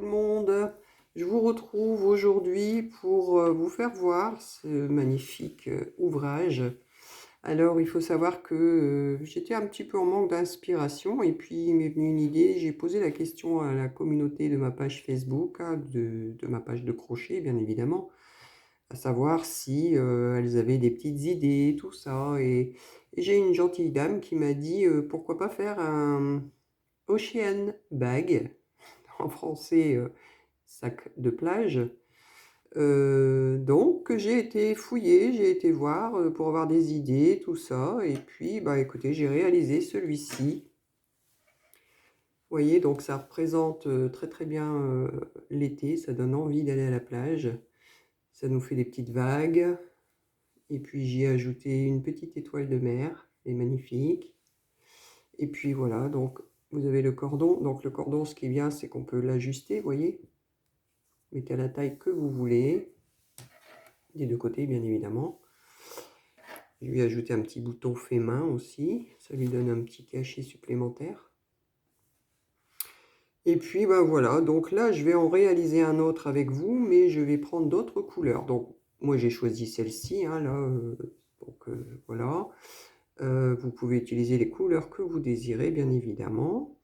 tout le monde. Je vous retrouve aujourd'hui pour vous faire voir ce magnifique ouvrage. Alors, il faut savoir que j'étais un petit peu en manque d'inspiration et puis il m'est venu une idée. J'ai posé la question à la communauté de ma page Facebook, hein, de ma page de crochet, bien évidemment, à savoir si elles avaient des petites idées, tout ça. Et j'ai une gentille dame qui m'a dit pourquoi pas faire un Ocean Bag, en français sac de plage. Donc j'ai été fouiller, j'ai été voir pour avoir des idées, tout ça. Et puis, bah écoutez, j'ai réalisé celui-ci. Vous voyez, donc ça représente très très bien l'été, ça donne envie d'aller à la plage. Ça nous fait des petites vagues. Et puis j'y ai ajouté une petite étoile de mer, elle est magnifique. Et puis voilà, donc vous avez le cordon. Donc le cordon, ce qui est bien, c'est qu'on peut l'ajuster, vous voyez. Mettez à la taille que vous voulez. Des deux côtés, bien évidemment. Je lui ai ajouté un petit bouton fait main aussi. Ça lui donne un petit cachet supplémentaire. Et puis, ben voilà. Donc là, je vais en réaliser un autre avec vous, mais je vais prendre d'autres couleurs. Donc, moi, j'ai choisi celle-ci, hein, là. Voilà. Vous pouvez utiliser les couleurs que vous désirez, bien évidemment.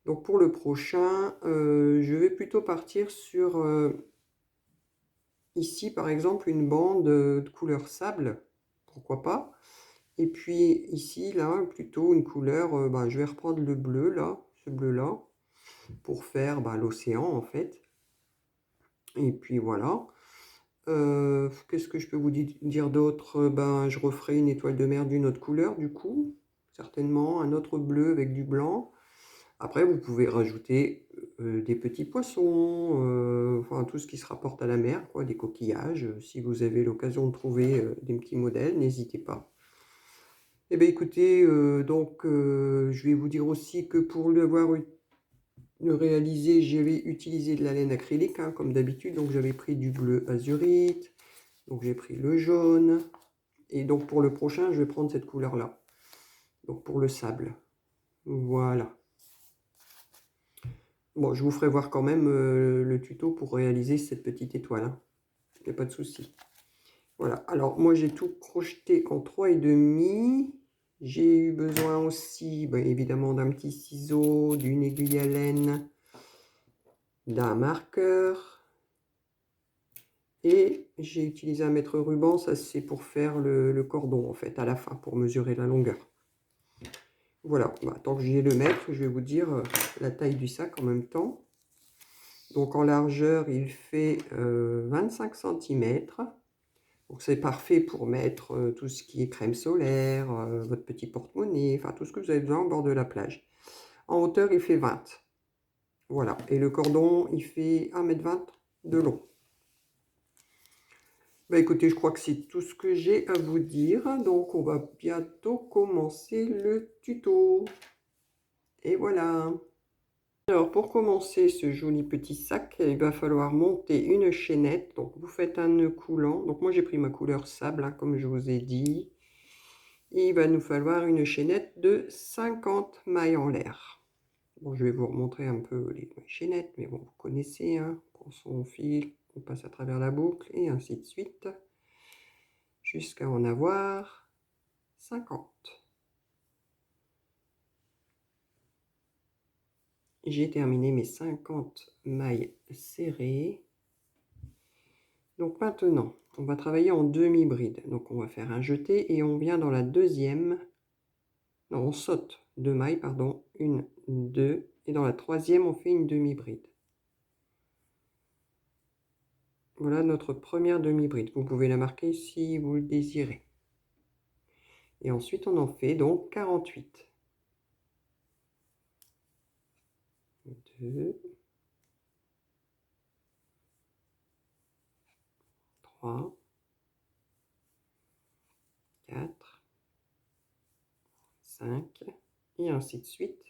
Donc pour le prochain, je vais plutôt partir sur, ici par exemple, une bande de couleur sable, pourquoi pas. Et puis ici, là, plutôt une couleur, ben, je vais reprendre le bleu, là, ce bleu-là, pour faire l'océan en fait. Et puis voilà. Qu'est-ce que je peux vous dire d'autre? Ben, je referai une étoile de mer d'une autre couleur, du coup, certainement, un autre bleu avec du blanc. Après, vous pouvez rajouter des petits poissons, enfin tout ce qui se rapporte à la mer, quoi, des coquillages. Si vous avez l'occasion de trouver des petits modèles, n'hésitez pas. Eh bien écoutez, je vais vous dire aussi que pour le réaliser, j'ai utilisé de la laine acrylique, hein, comme d'habitude. Donc j'avais pris du bleu azurite, donc j'ai pris le jaune. Et donc pour le prochain, je vais prendre cette couleur-là. Donc pour le sable. Voilà. Bon, je vous ferai voir quand même le tuto pour réaliser cette petite étoile, hein. Il n'y a pas de souci. Voilà, alors moi j'ai tout crocheté en 3,5. J'ai eu besoin aussi, évidemment, d'un petit ciseau, d'une aiguille à laine, d'un marqueur. Et j'ai utilisé un mètre ruban, ça c'est pour faire le cordon en fait, à la fin, pour mesurer la longueur. Voilà, tant que j'y ai le mètre, je vais vous dire la taille du sac en même temps. Donc en largeur, il fait 25 cm. Donc c'est parfait pour mettre tout ce qui est crème solaire, votre petit porte-monnaie, enfin tout ce que vous avez besoin au bord de la plage. En hauteur, il fait 20. Voilà. Et le cordon, il fait 1,20 m de long. Écoutez, je crois que c'est tout ce que j'ai à vous dire. Donc on va bientôt commencer le tuto. Et voilà. Alors pour commencer ce joli petit sac, il va falloir monter une chaînette. Donc vous faites un nœud coulant. Donc moi j'ai pris ma couleur sable, hein, comme je vous ai dit. Et il va nous falloir une chaînette de 50 mailles en l'air. Bon, je vais vous remontrer un peu les chaînettes, mais bon, vous connaissez, hein. On prend son fil, on passe à travers la boucle et ainsi de suite, jusqu'à en avoir 50. J'ai terminé mes 50 mailles serrées. Donc maintenant, on va travailler en demi-bride. Donc on va faire un jeté et on vient dans la deuxième. Non, on saute 2 mailles, pardon. 1, 2. Et dans la troisième, on fait une demi-bride. Voilà notre première demi-bride. Vous pouvez la marquer si vous le désirez. Et ensuite, on en fait donc 48. 2, 3, 4, 5, et ainsi de suite,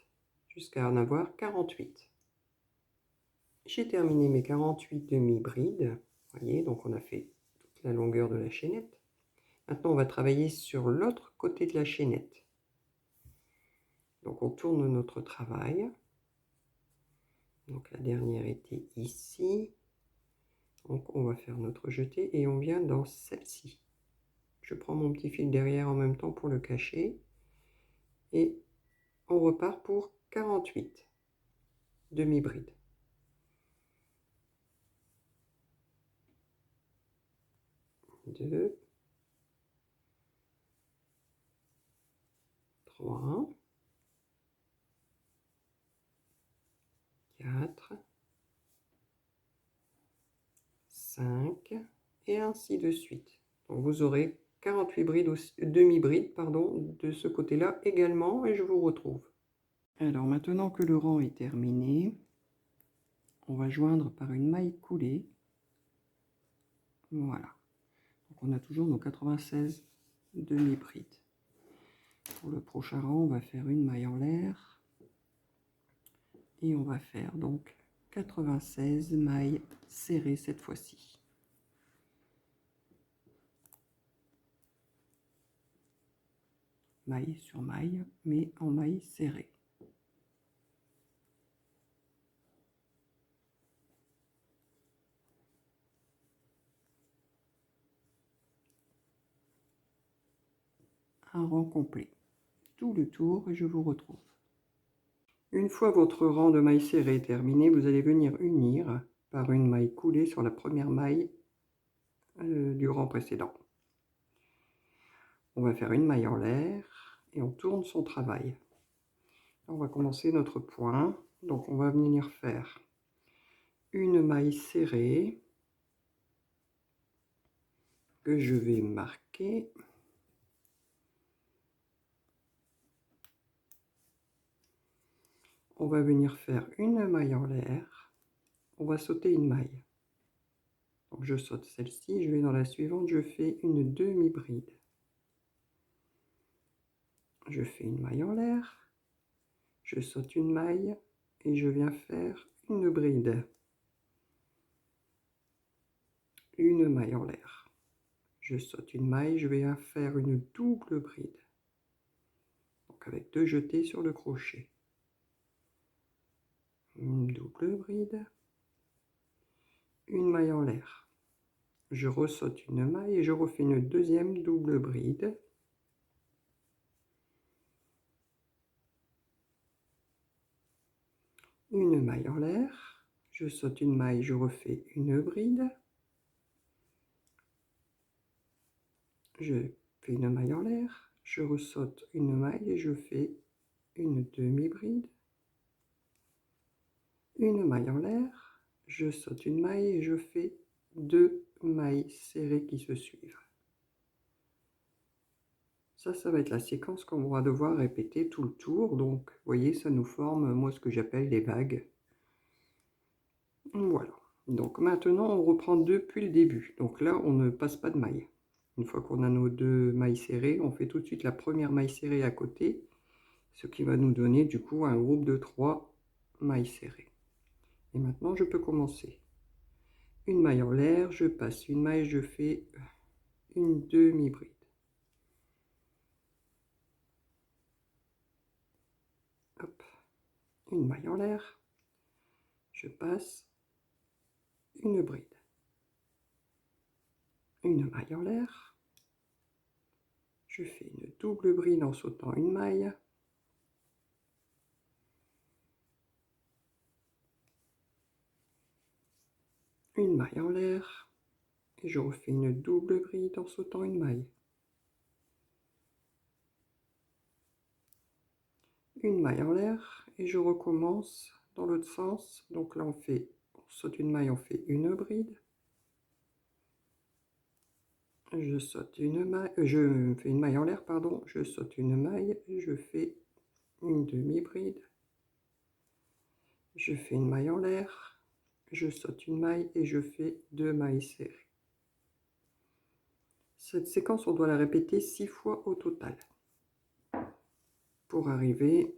jusqu'à en avoir 48. J'ai terminé mes 48 demi-brides. Vous voyez, donc on a fait toute la longueur de la chaînette. Maintenant, on va travailler sur l'autre côté de la chaînette. Donc on tourne notre travail. Donc la dernière était ici. Donc on va faire notre jeté et on vient dans celle-ci. Je prends mon petit fil derrière en même temps pour le cacher. Et on repart pour 48 demi-brides. 2, 3, 4, 5 et ainsi de suite. Donc vous aurez 48 brides demi-brides pardon, de ce côté-là également et je vous retrouve. Alors maintenant que le rang est terminé, on va joindre par une maille coulée. Voilà. Donc on a toujours nos 96 demi-brides. Pour le prochain rang, on va faire une maille en l'air. Et on va faire donc 96 mailles serrées cette fois-ci. Maille sur maille, mais en maille serrée. Un rang complet. Tout le tour et je vous retrouve. Une fois votre rang de mailles serrées terminé, vous allez venir unir par une maille coulée sur la première maille du rang précédent. On va faire une maille en l'air et on tourne son travail. On va commencer notre point. Donc on va venir faire une maille serrée que je vais marquer. On va venir faire une maille en l'air. On va sauter une maille. Donc je saute celle-ci, je vais dans la suivante, je fais une demi-bride. Je fais une maille en l'air, je saute une maille et je viens faire une bride. Une maille en l'air. Je saute une maille, je vais faire une double bride. Donc avec 2 jetés sur le crochet. Une double bride. Une maille en l'air. Je ressaute une maille et je refais une deuxième double bride. Une maille en l'air, je saute une maille, je refais une bride, je fais une maille en l'air, je ressaute une maille et je fais une demi-bride, une maille en l'air, je saute une maille et je fais 2 mailles serrées qui se suivent. Ça va être la séquence qu'on va devoir répéter tout le tour. Donc, vous voyez, ça nous forme, moi, ce que j'appelle des vagues. Voilà. Donc, maintenant, on reprend depuis le début. Donc là, on ne passe pas de maille. Une fois qu'on a nos 2 mailles serrées, on fait tout de suite la première maille serrée à côté, ce qui va nous donner du coup un groupe de 3 mailles serrées. Et maintenant, je peux commencer. Une maille en l'air, je passe une maille, je fais une demi-bride. Hop, une maille en l'air, je passe une bride. Une maille en l'air, je fais une double bride en sautant une maille. Une maille en l'air, et je refais une double bride en sautant une maille. Une maille en l'air, et je recommence dans l'autre sens. Donc là, on saute une maille, on fait une bride. Je saute une maille, je fais une maille en l'air, pardon, je saute une maille, je fais une demi-bride. Je fais une maille en l'air, je saute une maille et je fais 2 mailles serrées. Cette séquence, on doit la répéter 6 fois au total pour arriver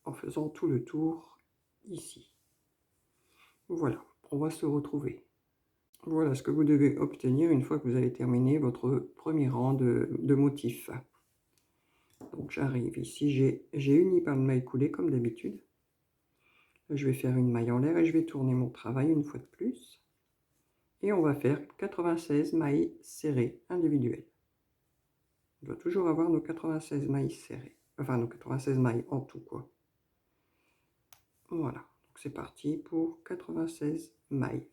en faisant tout le tour ici. Voilà, on va se retrouver. Voilà ce que vous devez obtenir une fois que vous avez terminé votre premier rang de motifs. Donc j'arrive ici, j'ai uni par une maille coulée comme d'habitude. Je vais faire une maille en l'air et je vais tourner mon travail une fois de plus. Et on va faire 96 mailles serrées individuelles. On doit toujours avoir nos 96 mailles serrées. Enfin, nos 96 mailles en tout, quoi. Voilà. Donc c'est parti pour 96 mailles.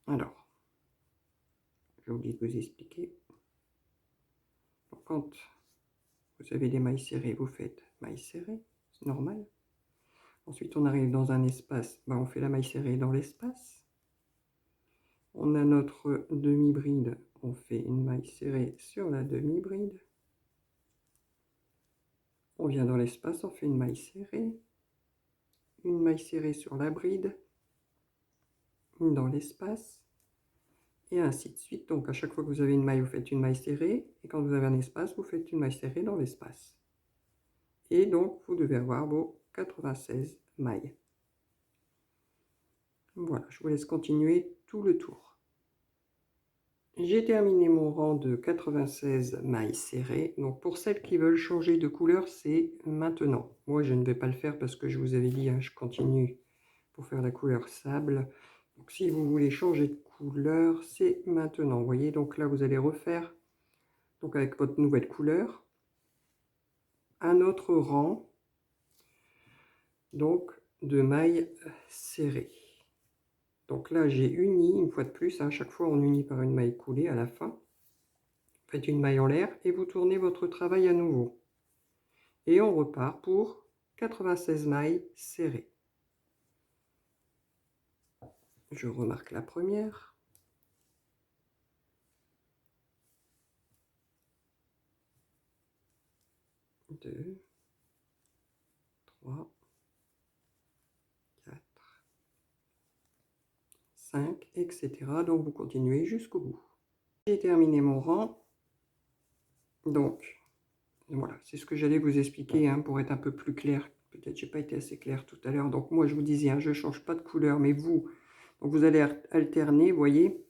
Alors, j'ai oublié de vous expliquer. Donc, quand vous avez des mailles serrées, vous faites mailles serrées, c'est normal. Ensuite, on arrive dans un espace, on fait la maille serrée dans l'espace. On a notre demi-bride, on fait une maille serrée sur la demi-bride. On vient dans l'espace, on fait une maille serrée sur la bride, dans l'espace, et ainsi de suite. Donc à chaque fois que vous avez une maille, vous faites une maille serrée, et quand vous avez un espace, vous faites une maille serrée dans l'espace. Et donc vous devez avoir vos 96 mailles. Voilà, je vous laisse continuer tout le tour. J'ai terminé mon rang de 96 mailles serrées. Donc pour celles qui veulent changer de couleur, c'est maintenant. Moi, je ne vais pas le faire parce que je vous avais dit, je continue pour faire la couleur sable. Donc si vous voulez changer de couleur, c'est maintenant. Vous voyez, donc là, vous allez refaire, donc avec votre nouvelle couleur, un autre rang donc de mailles serrées. Donc là, j'ai uni une fois de plus. À chaque fois, on unit par une maille coulée à la fin. Faites une maille en l'air et vous tournez votre travail à nouveau. Et on repart pour 96 mailles serrées. Je remarque la première. 2, 3, 4, 5, etc. Donc vous continuez jusqu'au bout. J'ai terminé mon rang. Donc, voilà, c'est ce que j'allais vous expliquer pour être un peu plus clair. Peut-être j'ai pas été assez clair tout à l'heure. Donc moi, je vous disais, je ne change pas de couleur, mais vous, donc vous allez alterner, vous voyez.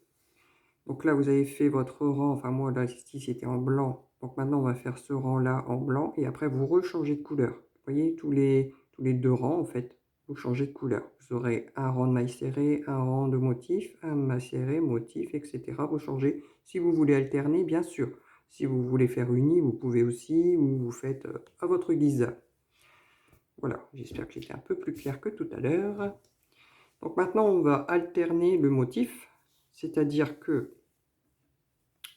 Donc là, vous avez fait votre rang. Enfin, moi, là, ici, c'était en blanc. Donc maintenant, on va faire ce rang-là en blanc. Et après, vous rechangez de couleur. Vous voyez, tous les 2 rangs, en fait, vous changez de couleur. Vous aurez un rang de maille serrée, un rang de motif, un maille serrée, motif, etc. Vous changez. Si vous voulez alterner, bien sûr. Si vous voulez faire uni, vous pouvez aussi, ou vous faites à votre guise. Voilà, j'espère que j'étais un peu plus clair que tout à l'heure. Donc maintenant, on va alterner le motif. C'est-à-dire que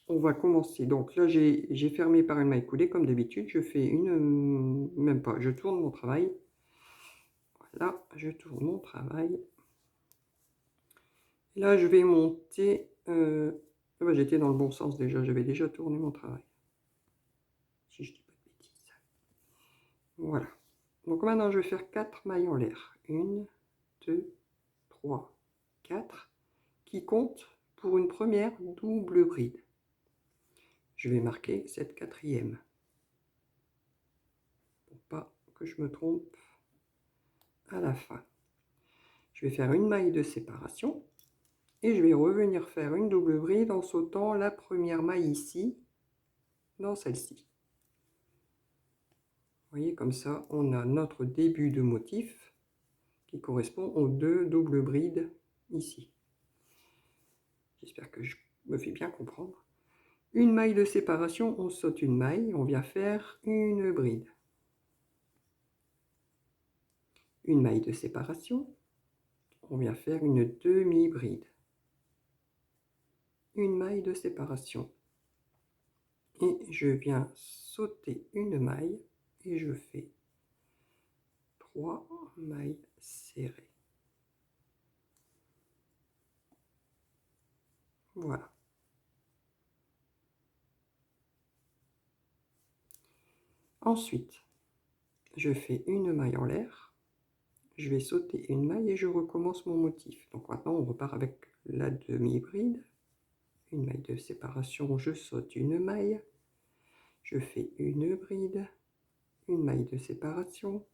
on va commencer. Donc là, j'ai fermé par une maille coulée comme d'habitude. Je fais même pas, je tourne mon travail. Voilà, je tourne mon travail. Là, je vais monter. J'étais dans le bon sens déjà. J'avais déjà tourné mon travail. Si je dis pas de bêtises. Voilà. Donc maintenant, je vais faire 4 mailles en l'air. 1, 2, 3, 4. Qui compte pour une première double bride. Je vais marquer cette 4e. Pour pas que je me trompe à la fin. Je vais faire une maille de séparation et je vais revenir faire une double bride en sautant la première maille ici, dans celle-ci. Vous voyez, comme ça, on a notre début de motif qui correspond aux 2 doubles brides ici. J'espère que je me fais bien comprendre. Une maille de séparation, on saute une maille, on vient faire une bride. Une maille de séparation, on vient faire une demi-bride. Une maille de séparation. Et je viens sauter une maille et je fais 3 mailles serrées. Voilà. Ensuite, je fais une maille en l'air. Je vais sauter une maille et je recommence mon motif. Donc maintenant, on repart avec la demi-bride. Une maille de séparation, je saute une maille. Je fais une bride. Une maille de séparation.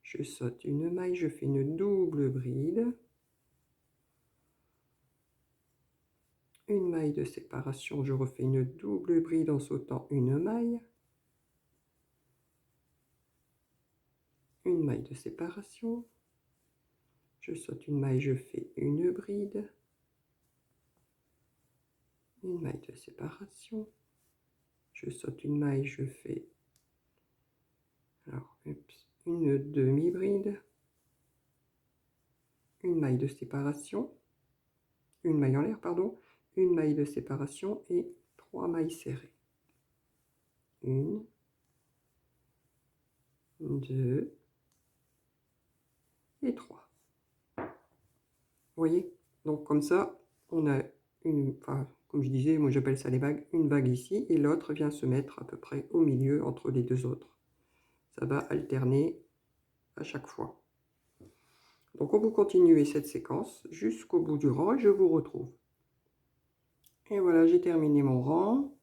Je saute une maille, je fais une double bride. Une maille de séparation, je refais une double bride en sautant une maille. maille de séparation, je saute une maille, je fais une bride, une maille de séparation, je saute une maille, je fais une demi-bride, une maille de séparation, une maille en l'air, pardon, une maille de séparation et 3 mailles serrées. 1, 2 et 3. Vous voyez? Donc comme ça, on a comme je disais, moi j'appelle ça les vagues, une vague ici et l'autre vient se mettre à peu près au milieu entre les deux autres. Ça va alterner à chaque fois. Donc on vous continuez cette séquence jusqu'au bout du rang et je vous retrouve. Et voilà, j'ai terminé mon rang.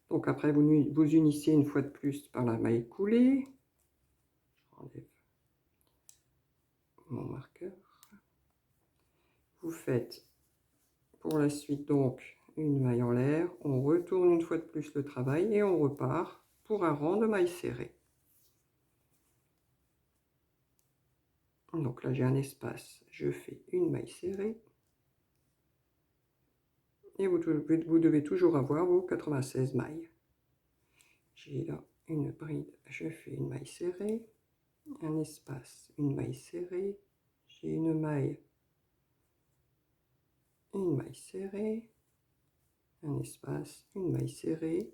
Donc après, vous unissez une fois de plus par la maille coulée. J'enlève mon marqueur. Vous faites pour la suite donc une maille en l'air. On retourne une fois de plus le travail et on repart pour un rang de mailles serrées. Donc là, j'ai un espace. Je fais une maille serrée. Et vous devez toujours avoir vos 96 mailles. J'ai là une bride, je fais une maille serrée, un espace, une maille serrée, j'ai une maille serrée, un espace, une maille serrée,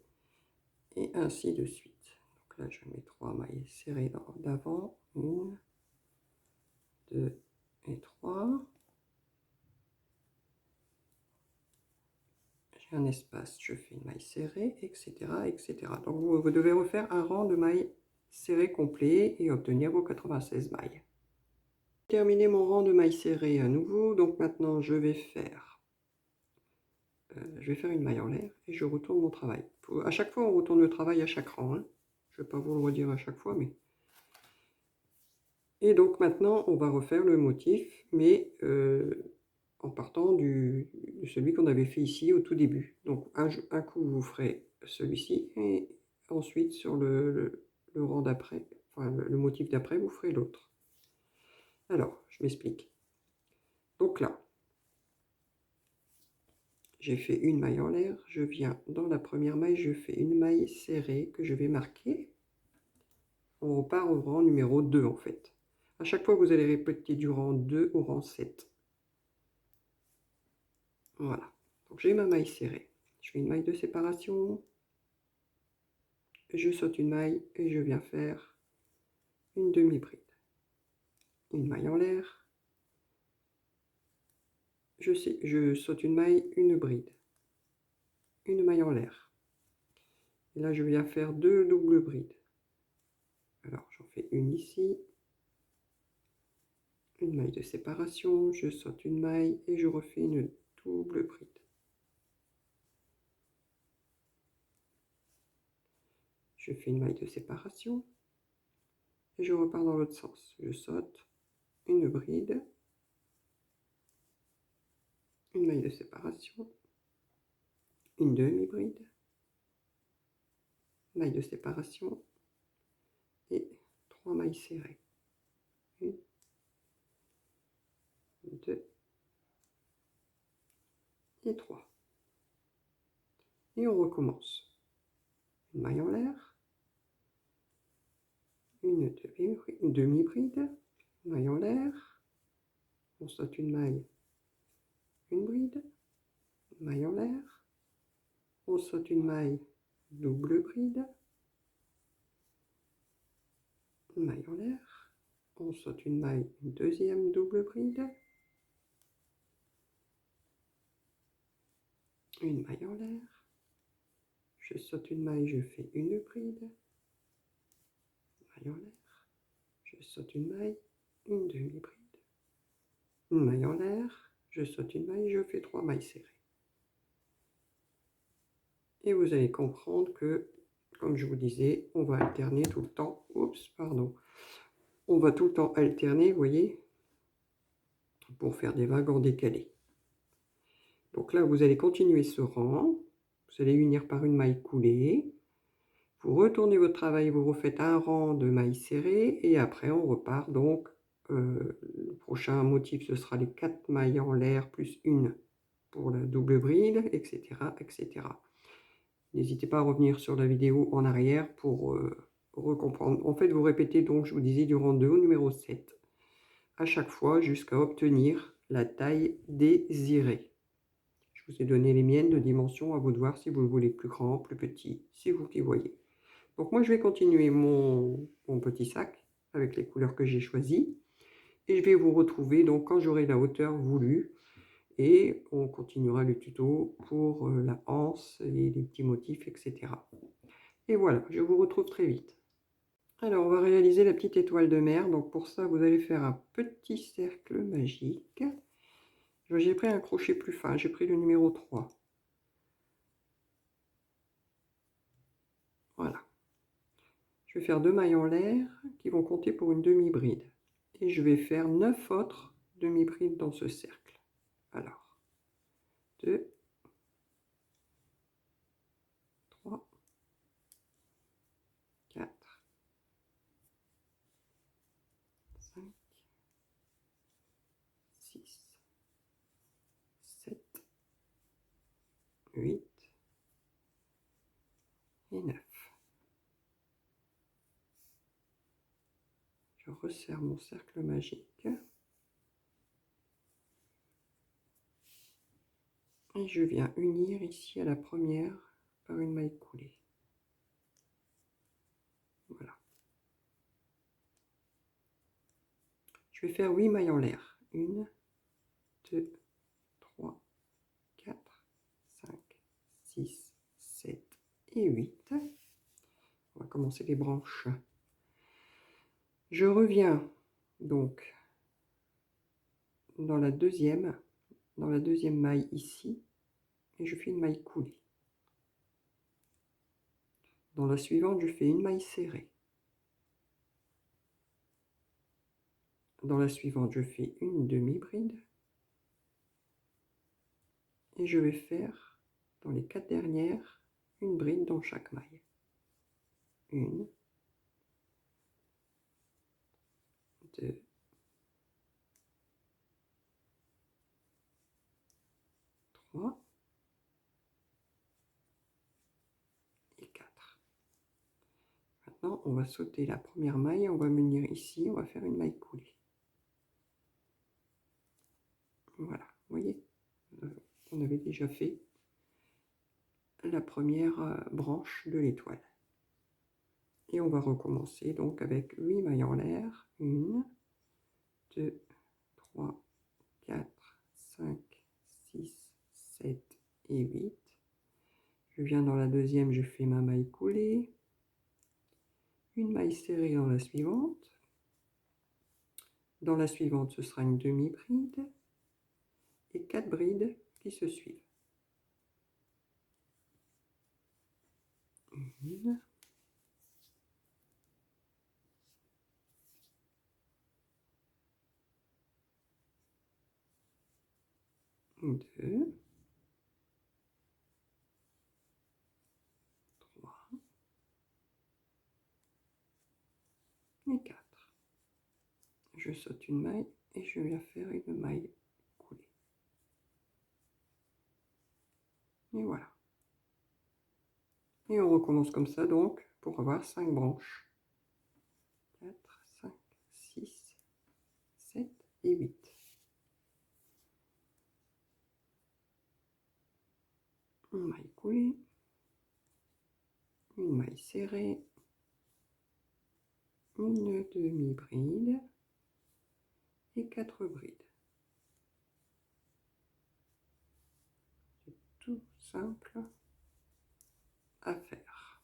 et ainsi de suite. Donc là, je mets 3 mailles serrées d'avant, 1, 2 et 3. J'ai un espace, je fais une maille serrée, etc. etc. Donc vous devez refaire un rang de mailles serrées complet et obtenir vos 96 mailles. Terminer mon rang de mailles serrées à nouveau, donc maintenant je vais faire une maille en l'air et je retourne mon travail. À chaque fois on retourne le travail à chaque rang, hein. Je ne vais pas vous le redire à chaque fois, mais... Et donc maintenant on va refaire le motif, mais en partant de celui qu'on avait fait ici au tout début. Donc un coup vous ferez celui-ci et ensuite sur le rang d'après, enfin le motif d'après, vous ferez l'autre. Alors, je m'explique. Donc là, j'ai fait une maille en l'air, je viens dans la première maille, je fais une maille serrée que je vais marquer. On repart au rang numéro 2 en fait. À chaque fois, vous allez répéter du rang 2 au rang 7. Voilà. Donc j'ai ma maille serrée. Je fais une maille de séparation. Je saute une maille et je viens faire une demi-bride. Une maille en l'air. Je saute une maille, une bride. Une maille en l'air. Et là, je viens faire 2 doubles brides. Alors, j'en fais une ici. Une maille de séparation, je saute une maille et je refais une double bride. Je fais une maille de séparation et je repars dans l'autre sens. Je saute une bride, une maille de séparation, une demi-bride, maille de séparation et 3 mailles serrées. 1, 2 et 3. Et on recommence. Une maille en l'air, une demi-bride, maille en l'air, on saute une maille, une bride, maille en l'air, on saute une maille, double bride, une maille en l'air, on saute une maille, une deuxième double bride, une maille en l'air, je saute une maille, je fais une bride, maille en l'air, je saute une maille, une demi-bride, une maille en l'air, je saute une maille, je fais 3 mailles serrées. Et vous allez comprendre que, comme je vous disais, on va alterner tout le temps. Oups, pardon. On va tout le temps alterner, vous voyez, pour faire des vagues en décalé. Donc là, vous allez continuer ce rang. Vous allez unir par une maille coulée. Vous retournez votre travail, vous refaites un rang de mailles serrées et après on repart donc, le prochain motif ce sera les 4 mailles en l'air plus une pour la double bride, etc., etc. N'hésitez pas à revenir sur la vidéo en arrière pour recomprendre. En fait, vous répétez donc, je vous disais, du rang 2 au numéro 7, à chaque fois jusqu'à obtenir la taille désirée. Je vous ai donné les miennes de dimension, à vous de voir si vous le voulez plus grand, plus petit, c'est vous qui voyez. Donc moi, je vais continuer mon petit sac avec les couleurs que j'ai choisies. Et je vais vous retrouver donc quand j'aurai la hauteur voulue. Et on continuera le tuto pour la anse et les petits motifs, etc. Et voilà, je vous retrouve très vite. Alors, on va réaliser la petite étoile de mer. Donc pour ça, vous allez faire un petit cercle magique. J'ai pris un crochet plus fin, j'ai pris le numéro 3. Voilà. Je vais faire 2 mailles en l'air qui vont compter pour une demi-bride. Et je vais faire 9 autres demi-brides dans ce cercle. Alors, 2, 3, 4, 5, 6, 7, 8 et 9. Je resserre mon cercle magique. Et je viens unir ici à la première par une maille coulée. Voilà. Je vais faire 8 mailles en l'air. 1, 2, 3, 4, 5, 6, 7 et 8. On va commencer les branches. Je reviens donc dans la deuxième maille ici et je fais une maille coulée. Dans la suivante, je fais une maille serrée. Dans la suivante, je fais une demi-bride. Et je vais faire, dans les 4 dernières, une bride dans chaque maille. 1, 2, 3 et 4. Maintenant, on va sauter la première maille, on va venir ici, on va faire une maille coulée. Voilà, vous voyez, on avait déjà fait la première branche de l'étoile. Et on va recommencer donc avec 8 mailles en l'air. 1, 2, 3, 4, 5, 6, 7 et 8. Je viens dans la deuxième, je fais ma maille coulée. Une maille serrée dans la suivante. Dans la suivante, ce sera une demi-bride et 4 brides qui se suivent. 1, 2, 3 et 4. Je saute une maille et je viens faire une maille coulée. Et voilà. Et on recommence comme ça donc pour avoir 5 branches. 4, 5, 6, 7 et 8. Une maille coulée, une maille serrée, une demi-bride et 4 brides. C'est tout simple à faire.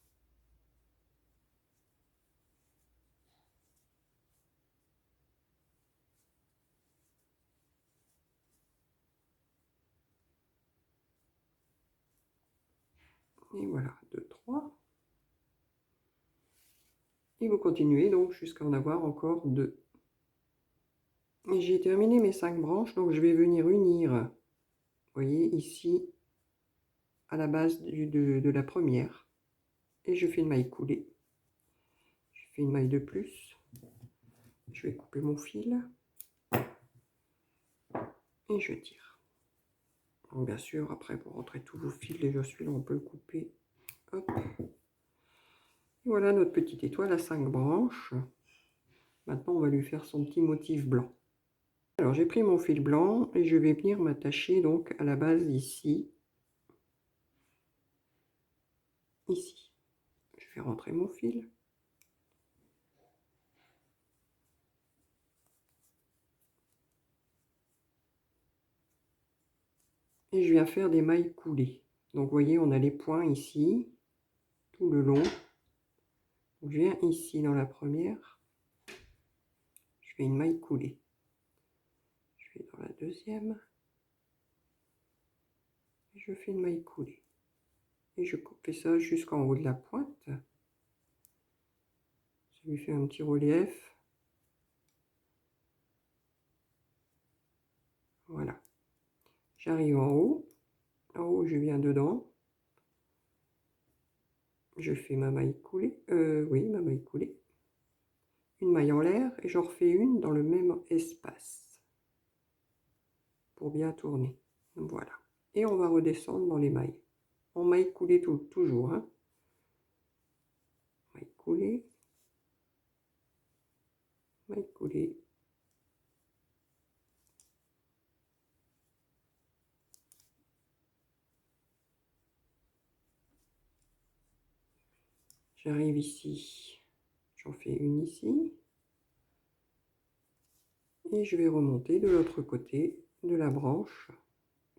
Et voilà, 2, 3. Et vous continuez donc jusqu'à en avoir encore 2. Et j'ai terminé mes 5 branches, donc je vais venir unir, vous voyez, ici, à la base de la première. et je fais une maille coulée. Je fais une maille de plus. Je vais couper mon fil et je tire. Donc bien sûr, après pour rentrer tous vos fils, déjà celui-là on peut le couper. Hop. Voilà notre petite étoile à 5 branches. Maintenant on va lui faire son petit motif blanc. Alors j'ai pris mon fil blanc et je vais venir m'attacher donc à la base ici. Ici. Je vais rentrer mon fil. Et je viens faire des mailles coulées. Donc vous voyez, on a les points ici, tout le long. Je viens ici dans la première. Je fais une maille coulée. Je vais dans la deuxième. Et je fais une maille coulée. Et je fais ça jusqu'en haut de la pointe. Ça lui fait un petit relief. Voilà. J'arrive en haut. En haut, je viens dedans. Je fais ma maille coulée. Oui, ma maille coulée. Une maille en l'air et j'en refais une dans le même espace. Pour bien tourner. Voilà. Et on va redescendre dans les mailles. En maille coulée toujours. Hein. Maille coulée. Maille coulée. J'arrive ici, j'en fais une ici. Et je vais remonter de l'autre côté de la branche.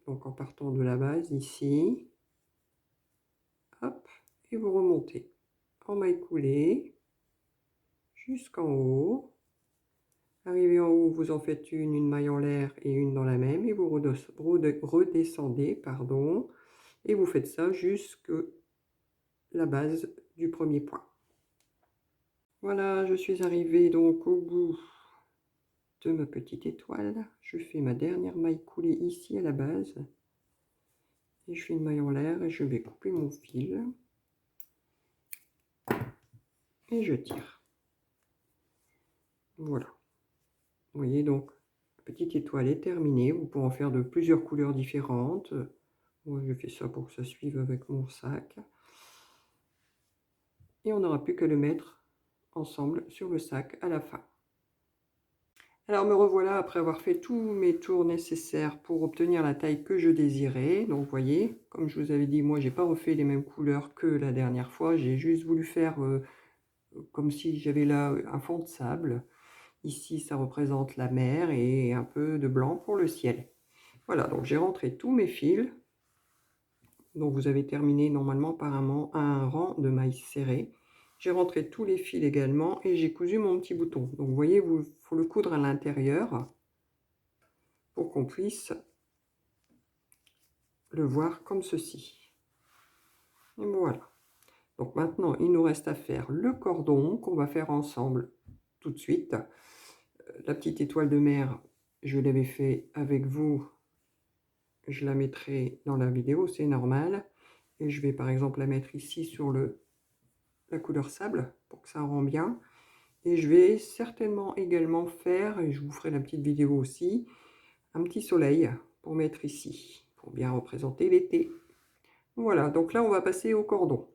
Donc en partant de la base ici. Hop, et vous remontez en maille coulée jusqu'en haut. Arrivé en haut, vous en faites une maille en l'air et une dans la même. Et vous redescendez, pardon. Et vous faites ça jusque la base du premier point. Voilà, je suis arrivée donc au bout de ma petite étoile. Je fais ma dernière maille coulée ici à la base. Et je fais une maille en l'air et je vais couper mon fil. Et je tire. Voilà. Vous voyez donc, la petite étoile est terminée. Vous pouvez en faire de plusieurs couleurs différentes. Moi, je fais ça pour que ça suive avec mon sac. Et on n'aura plus qu'à le mettre ensemble sur le sac à la fin. Alors me revoilà après avoir fait tous mes tours nécessaires pour obtenir la taille que je désirais. Donc vous voyez, comme je vous avais dit, moi j'ai pas refait les mêmes couleurs que la dernière fois. J'ai juste voulu faire comme si j'avais là un fond de sable. Ici ça représente la mer et un peu de blanc pour le ciel. Voilà, donc j'ai rentré tous mes fils. Donc vous avez terminé normalement par un rang de mailles serrées. J'ai rentré tous les fils également et j'ai cousu mon petit bouton. Donc vous voyez, il faut le coudre à l'intérieur pour qu'on puisse le voir comme ceci. Et voilà. Donc maintenant, il nous reste à faire le cordon qu'on va faire ensemble tout de suite. La petite étoile de mer, je l'avais fait avec vous. Je la mettrai dans la vidéo, c'est normal. Et je vais par exemple la mettre ici sur la couleur sable pour que ça rend bien. Et je vais certainement également faire, et je vous ferai la petite vidéo aussi, un petit soleil pour mettre ici, pour bien représenter l'été. Voilà, donc là on va passer au cordon.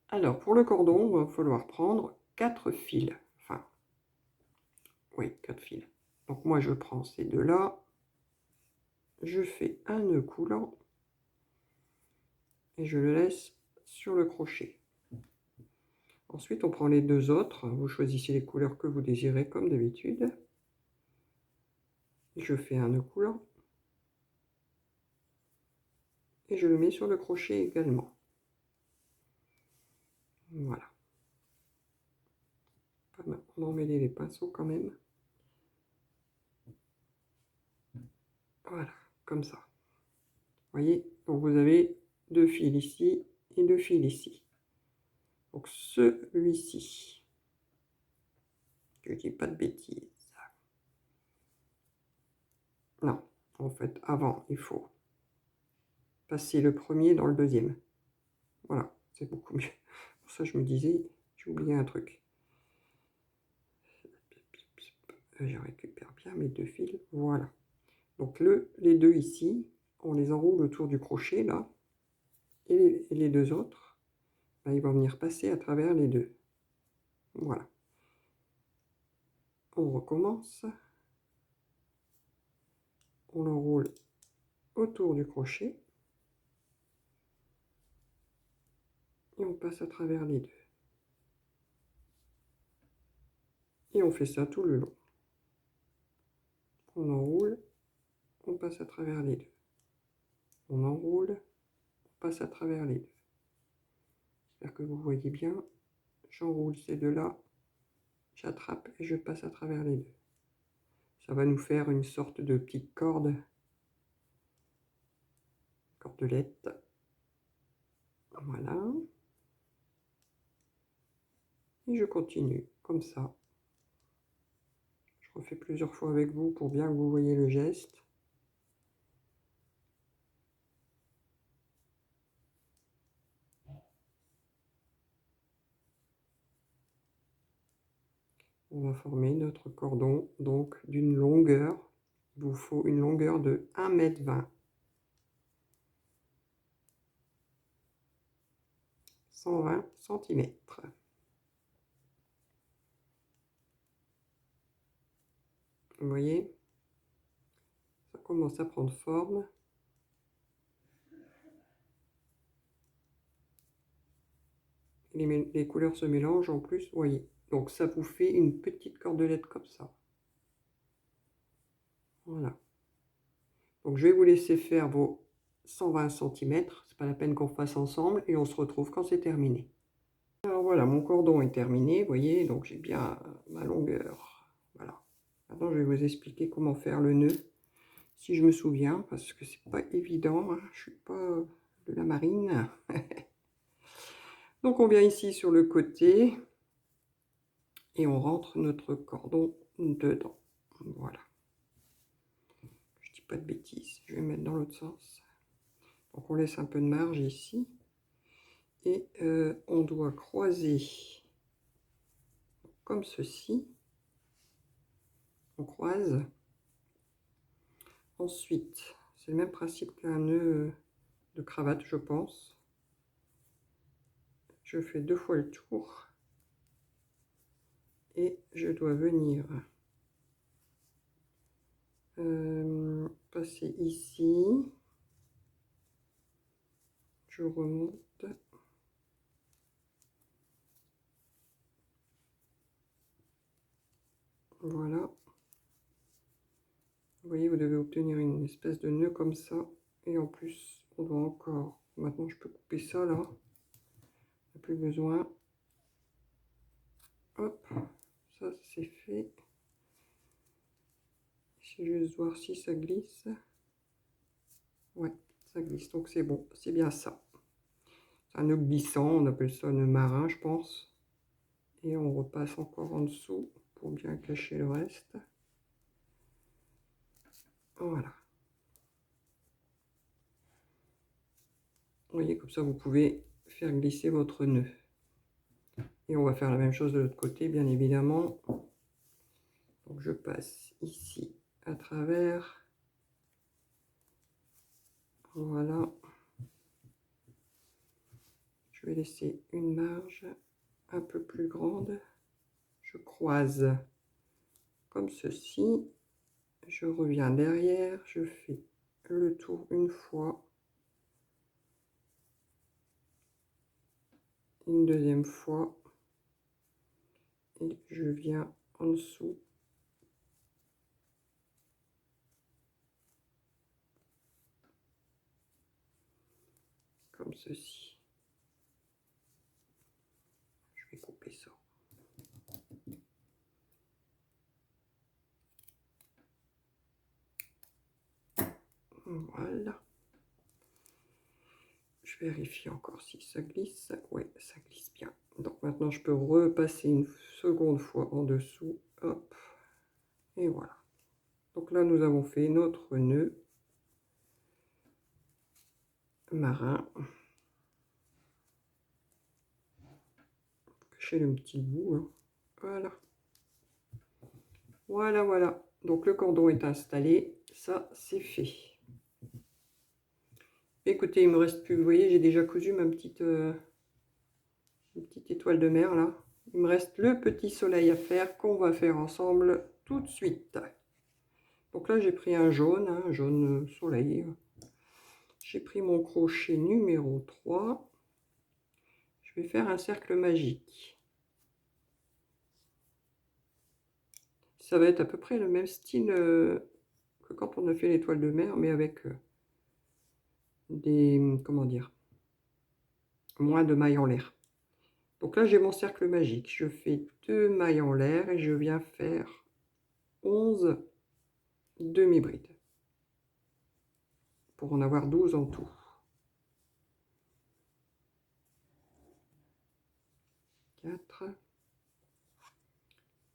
Alors pour le cordon, il va falloir prendre 4 fils. Enfin, oui, 4 fils. Donc moi je prends ces deux-là, je fais un nœud coulant et je le laisse sur le crochet. Ensuite on prend les deux autres, vous choisissez les couleurs que vous désirez comme d'habitude. Je fais un nœud coulant et je le mets sur le crochet également. Voilà. On va emmêler les pinceaux quand même. Voilà, comme ça. Vous voyez, donc vous avez 2 fils ici et 2 fils ici. Donc celui-ci, je dis pas de bêtises. Non, en fait, avant, il faut passer le premier dans le deuxième. Voilà, c'est beaucoup mieux. Pour ça, je me disais, j'ai oublié un truc. Je récupère bien mes 2 fils, voilà. Donc les 2 ici, on les enroule autour du crochet là, et les 2 autres, ben, ils vont venir passer à travers les 2. Voilà. On recommence. On l'enroule autour du crochet et on passe à travers les 2. Et on fait ça tout le long. On enroule, on passe à travers les 2. On enroule, on passe à travers les 2. J'espère que vous voyez bien. J'enroule ces 2-là, j'attrape et je passe à travers les 2. Ça va nous faire une sorte de petite cordelette. Voilà. Et je continue comme ça. Je refais plusieurs fois avec vous pour bien que vous voyez le geste. On va former notre cordon donc d'une longueur. Il vous faut une longueur de 1,20 m. 120 cm. Vous voyez, ça commence à prendre forme. Les couleurs se mélangent en plus, vous voyez. Donc ça vous fait une petite cordelette comme ça. Voilà. Donc je vais vous laisser faire vos 120 cm. C'est pas la peine qu'on fasse ensemble et on se retrouve quand c'est terminé. Alors voilà, mon cordon est terminé, vous voyez, donc j'ai bien ma longueur. Voilà. Maintenant, je vais vous expliquer comment faire le nœud, si je me souviens, parce que c'est pas évident, hein, je suis pas de la marine. Donc on vient ici sur le côté et on rentre notre cordon dedans. Voilà. Je dis pas de bêtises, je vais mettre dans l'autre sens. Donc on laisse un peu de marge ici et on doit croiser comme ceci. On croise. Ensuite, c'est le même principe qu'un nœud de cravate, je pense. Je fais 2 fois le tour et je dois venir passer ici. Je remonte. Voilà. Vous voyez, vous devez obtenir une espèce de nœud comme ça. Et en plus, on doit encore... Maintenant, je peux couper ça, là. Il n'y a plus besoin. Hop, ça, c'est fait. Je vais juste voir si ça glisse. Ouais, ça glisse, donc c'est bon. C'est bien ça. C'est un nœud glissant, on appelle ça nœud marin, je pense. Et on repasse encore en dessous pour bien cacher le reste. Voilà. Vous voyez, comme ça, vous pouvez faire glisser votre nœud. Et on va faire la même chose de l'autre côté, bien évidemment. Donc, je passe ici à travers. Voilà. Je vais laisser une marge un peu plus grande. Je croise comme ceci. Je reviens derrière. Je fais le tour une fois. Une deuxième fois. Et je viens en dessous. Comme ceci. Je vais couper ça. Voilà. Je vérifie encore si ça glisse. Oui, ça glisse bien. Donc maintenant, je peux repasser une seconde fois en dessous. Hop. Et voilà. Donc là, nous avons fait notre nœud marin. chercher le petit bout, hein. Voilà. Voilà, voilà. Donc le cordon est installé. Ça, c'est fait. Écoutez, il me reste plus, vous voyez, j'ai déjà cousu ma petite étoile de mer là. Il me reste le petit soleil à faire qu'on va faire ensemble tout de suite. Donc là, j'ai pris un jaune soleil. J'ai pris mon crochet numéro 3. Je vais faire un cercle magique. Ça va être à peu près le même style que quand on a fait l'étoile de mer, mais avec comment dire, moins de mailles en l'air. Donc là, j'ai mon cercle magique. Je fais 2 mailles en l'air et je viens faire 11 demi-brides pour en avoir 12 en tout. 4,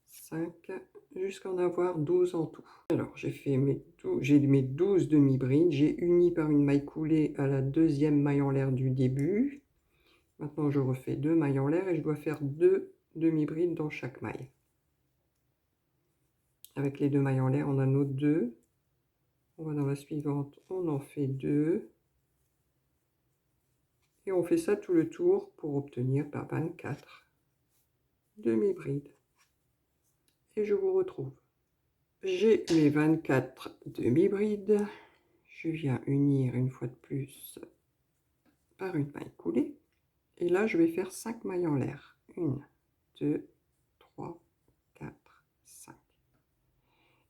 5, jusqu'à en avoir 12 en tout. Alors, j'ai mes 12 demi-brides. J'ai uni par une maille coulée à la deuxième maille en l'air du début. Maintenant, je refais 2 mailles en l'air et je dois faire 2 demi-brides dans chaque maille. Avec les 2 mailles en l'air, on a nos 2. On va dans la suivante, on en fait 2. Et on fait ça tout le tour pour obtenir 24 demi-brides. Et je vous retrouve. J'ai mes 24 demi-brides. Je viens unir une fois de plus par une maille coulée. Et là, je vais faire 5 mailles en l'air. 1, 2, 3, 4, 5.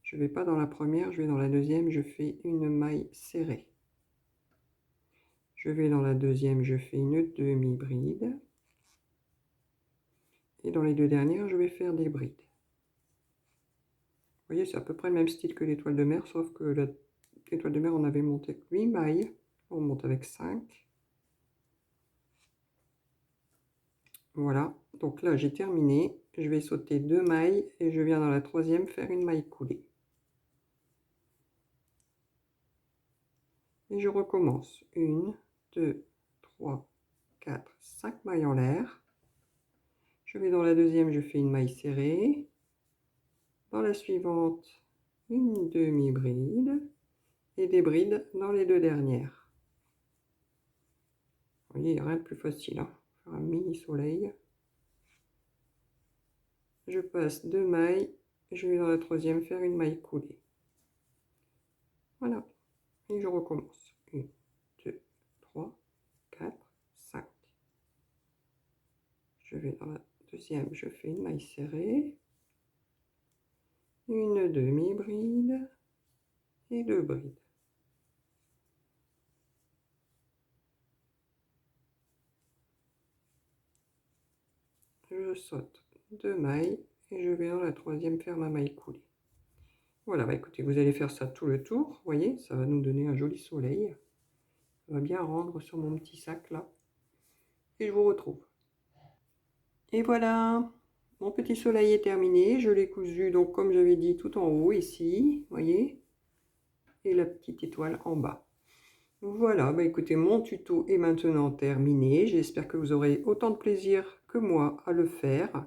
Je ne vais pas dans la première, je vais dans la deuxième, je fais une maille serrée. Je vais dans la deuxième, je fais une demi-bride. Et dans les deux dernières, je vais faire des brides. Vous voyez, c'est à peu près le même style que l'étoile de mer, sauf que l'étoile de mer, on avait monté avec 8 mailles. On monte avec 5. Voilà, donc là j'ai terminé. Je vais sauter 2 mailles et je viens dans la troisième faire une maille coulée. Et je recommence. 1, 2, 3, 4, 5 mailles en l'air. Je vais dans la deuxième, je fais une maille serrée. Dans la suivante, une demi-bride. Et des brides dans les deux dernières. Vous voyez, il n'y a rien de plus facile, hein. Faire un mini soleil. Je passe 2 mailles, je vais dans la troisième faire une maille coulée. Voilà, et je recommence. 1, 2, 3, 4, 5. Je vais dans la deuxième, je fais une maille serrée, une demi-bride et 2 brides. Je saute 2 mailles et je vais dans la troisième faire ma maille coulée. Voilà, bah écoutez, vous allez faire ça tout le tour, vous voyez, ça va nous donner un joli soleil. Ça va bien rendre sur mon petit sac là. Et je vous retrouve. Et voilà, mon petit soleil est terminé. Je l'ai cousu, donc comme j'avais dit, tout en haut ici, vous voyez, et la petite étoile en bas. Voilà, bah écoutez, mon tuto est maintenant terminé. J'espère que vous aurez autant de plaisir que moi à le faire.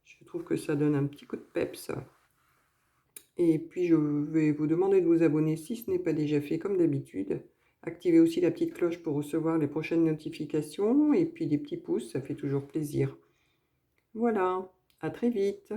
Je trouve que ça donne un petit coup de peps. Et puis je vais vous demander de vous abonner si ce n'est pas déjà fait comme d'habitude. Activez aussi la petite cloche pour recevoir les prochaines notifications. Et puis des petits pouces, ça fait toujours plaisir. Voilà, à très vite.